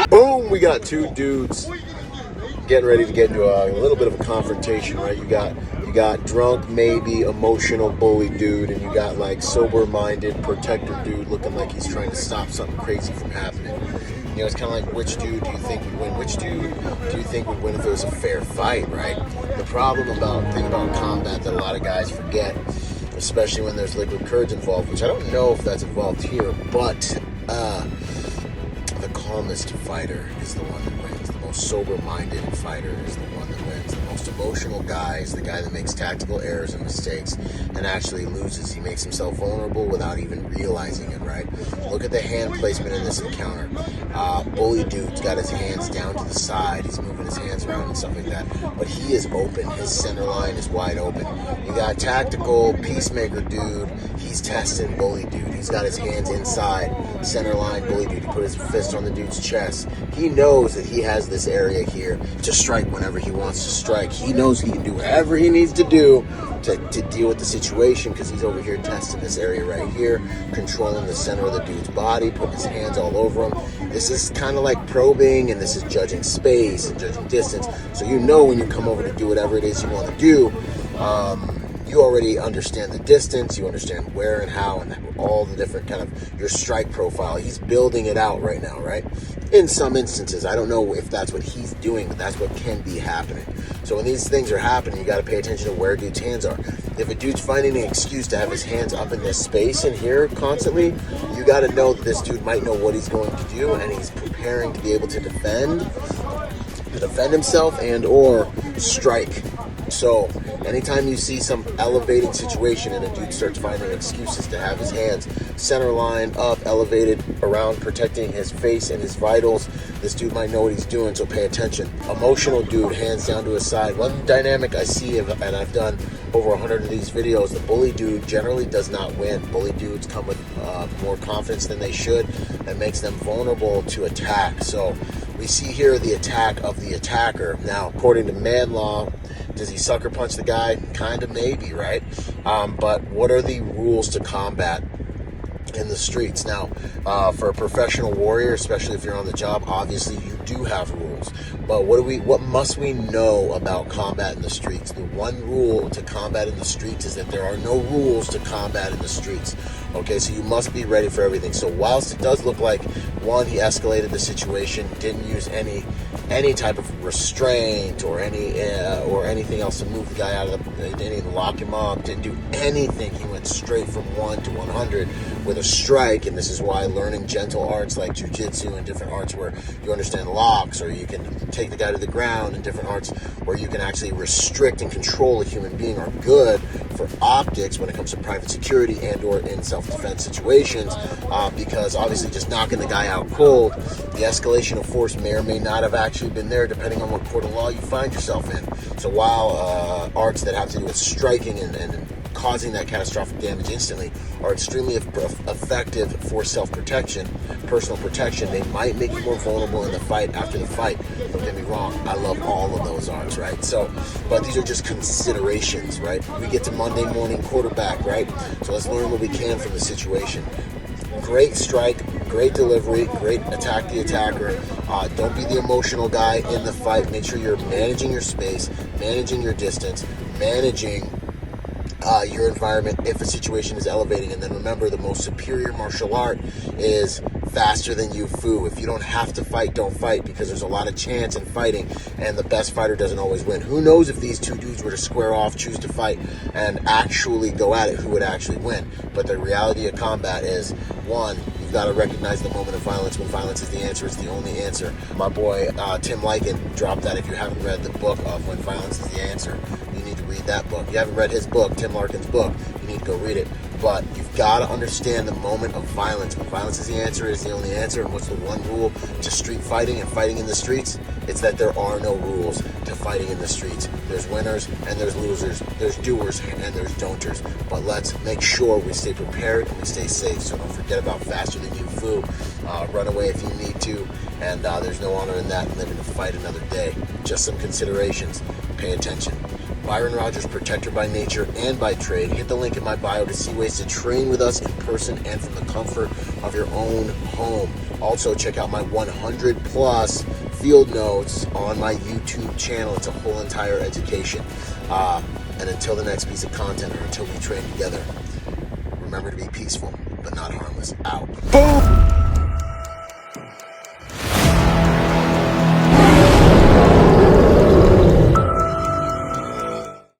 Boom, we got two dudes getting ready to get into a little bit of a confrontation, right? You got drunk, maybe emotional bully dude, and you got like sober-minded protector dude looking like he's trying to stop something crazy from happening. You know, it's kind of like, which dude do you think would win? Which dude do you think would win if it was a fair fight, right? The problem thing about combat that a lot of guys forget, especially when there's liquid courage involved, which I don't know if that's involved here, but the calmest fighter is the one that wins. The most sober-minded fighter is the one that wins. The most emotional guy is the guy that makes tactical errors and mistakes and actually loses. He makes himself vulnerable without even realizing it, right? Look at the hand placement in this encounter. Bully dude's got his hands down to the side. He's moving his hands around and stuff like that. But he is open. His center line is wide open. You got tactical peacemaker dude. He's testing bully dude. He's got his hands inside. Center line bully dude. He put his fist on the dude's chest. He knows that he has this area here to strike whenever he wants to strike. He knows he can do whatever he needs to do to deal with the situation, because he's over here testing this area right here, controlling the center of the dude's body, putting his hands all over him. This is kind of like probing, and this is judging space and judging distance. So you know when you come over to do whatever it is you want to do, you already understand the distance, you understand where and how, and all the different kind of your strike profile. He's building it out right now, right? In some instances, I don't know if that's what he's doing, but that's what can be happening. So when these things are happening, you got to pay attention to where a dude's hands are. If a dude's finding an excuse to have his hands up in this space in here constantly, you got to know that this dude might know what he's going to do, and he's preparing to be able to defend himself and or strike. So anytime you see some elevating situation and a dude starts finding excuses to have his hands center line up, elevated around protecting his face and his vitals, this dude might know what he's doing, so pay attention. Emotional dude, hands down to his side. One dynamic I see, and I've done over 100 of these videos, the bully dude generally does not win. Bully dudes come with more confidence than they should. That makes them vulnerable to attack. So we see here the attack of the attacker. Now, according to man law, does he sucker punch the guy? Kind of, maybe, right? But what are the rules to combat in the streets? Now, for a professional warrior, especially if you're on the job, obviously you do have rules. But what must we know about combat in the streets? The one rule to combat in the streets is that there are no rules to combat in the streets. Okay, so you must be ready for everything. So whilst it does look like, one, he escalated the situation, didn't use any type of restraint or anything else to move the guy out of the, didn't even lock him up, didn't do anything. He went straight from 1 to 100 with a strike, and this is why learning gentle arts like jiu-jitsu and different arts where you understand locks, or you can take the guy to the ground, and different arts where you can actually restrict and control a human being are good for optics when it comes to private security and or in self-defense situations, because obviously just knocking the guy out cold, the escalation of force may or may not have actually been there depending on what court of law you find yourself in. So while arts that have to do with striking and causing that catastrophic damage instantly are extremely effective for self-protection, personal protection, they might make you more vulnerable in the fight after the fight. Don't get me wrong, I love all of those arts, right? So, but these are just considerations, right? We get to Monday morning quarterback, right? So let's learn what we can from the situation. Great strike, great delivery, great attack the attacker. Don't be the emotional guy in the fight. Make sure you're managing your space, managing your distance, managing your environment if a situation is elevating. And then remember, the most superior martial art is faster than you fu. If you don't have to fight, don't fight, because there's a lot of chance in fighting, and the best fighter doesn't always win. Who knows if these two dudes were to square off, choose to fight, and actually go at it, who would actually win? But the reality of combat is, one, you've got to recognize the moment of violence. When violence is the answer, it's the only answer. My boy Tim Lycan dropped that. If you haven't read the book of When Violence is the Answer, you need to read that book. If you haven't read his book, Tim Larkin's book, you need to go read it. But you've got to understand the moment of violence. When violence is the answer, is the only answer. And what's the one rule to street fighting and fighting in the streets? It's that there are no rules to fighting in the streets. There's winners and there's losers. There's doers and there's don'ters. But let's make sure we stay prepared and we stay safe. So don't forget about faster than you fu. Run away if you need to. And there's no honor in that, and living to fight another day. Just some considerations. Pay attention. Byron Rodgers, protector by nature and by trade. Hit the link in my bio to see ways to train with us in person and from the comfort of your own home. Also, check out my 100 plus field notes on my YouTube channel. It's a whole entire education. And until the next piece of content, or until we train together, remember to be peaceful, but not harmless. Out. Boom!